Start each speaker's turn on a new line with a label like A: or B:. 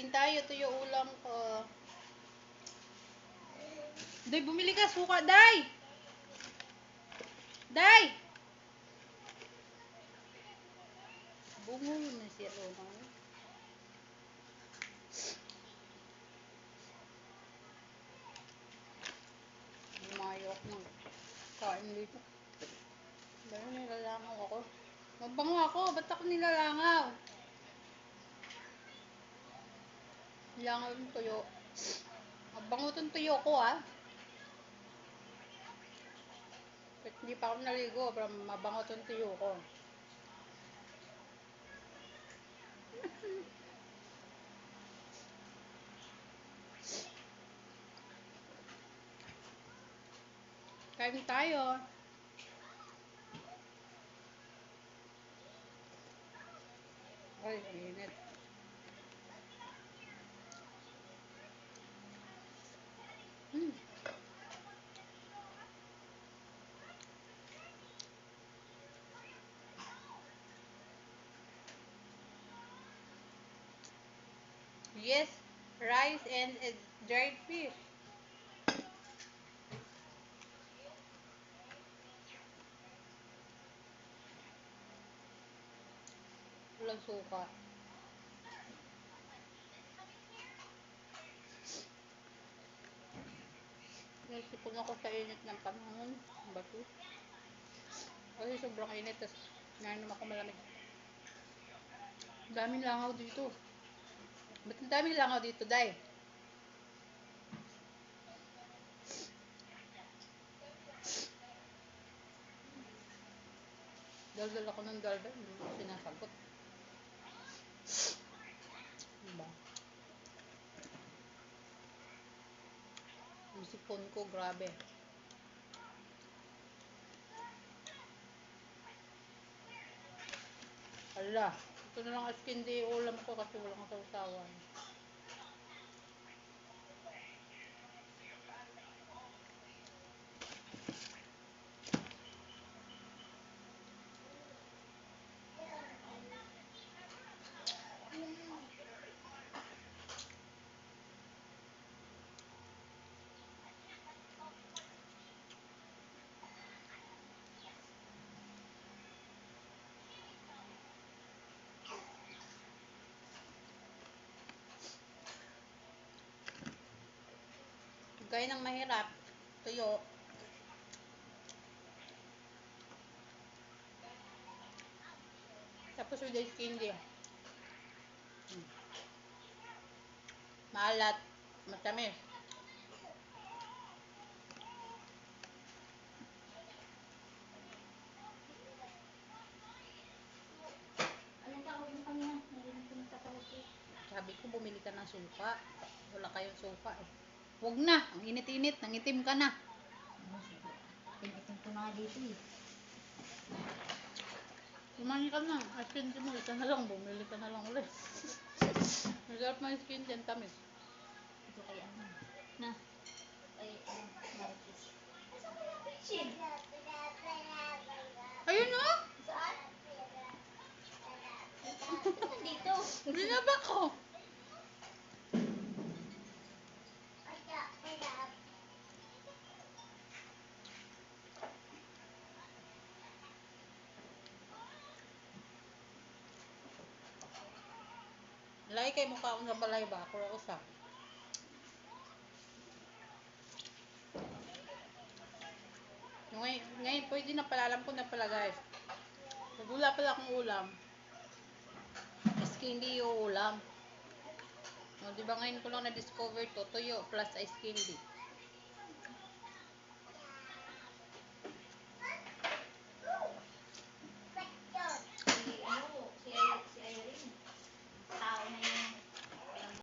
A: Kain tayo, tuyo ulam ko. Day, bumili ka suka, Day! Day! Bungo yun na siya, Roma. Lumayo ako ng kain dito. Dahil nilalangaw ako. Mabango ako, ba't ako nilalangaw? Nilangaw yung tuyo. Mabango itong tuyo ko, ah. But hindi pa ako naligo, pero mabango itong tuyo ko. Kain tayo. Ay, ang init. Yes, rice and dried fish. Walang suka. Naisipon ako sa init ng panahon. Bato. Kasi sobrang init. Tapos nainom ako malamig. Daming langaw dito. Ba't ang daming langaw dito, Day? Daldal ako ng daldal. Hindi ko sinasagot. Diba? Yung sipon ko, grabe. Ala, ito na lang as candy ulam ko kasi walang sausawan. Gaya ng mahirap, tuyo. Tapos with ice candy. Maalat, matamis.
B: Anong tawag mo kanina? Narinig ko nagtatawag ko.
A: Sabi ko, bumili ka ng suka. Wala kayong suka eh. Huwag na, ang init-init, nangitim ka na.
B: Pinitin ko na nga dito eh.
A: Kumain ka na, ice candy mo, isa na lang, bumili ka na lang ulit. Masarap na ice candy, ang tamis.
B: Ito kay ano. Na. Ay, Marcos.
A: Ayun o!
B: Saan? Nandito.
A: Ginaba ko! Lagi kay mukha akong sa balay ba? Ako ako sa. Ngayon, pwede na pala. Alam ko na pala guys. Nagula pala akong ulam. Ice candy yung ulam. O, diba ngayon ko lang na-discover to, tuyo plus ice candy.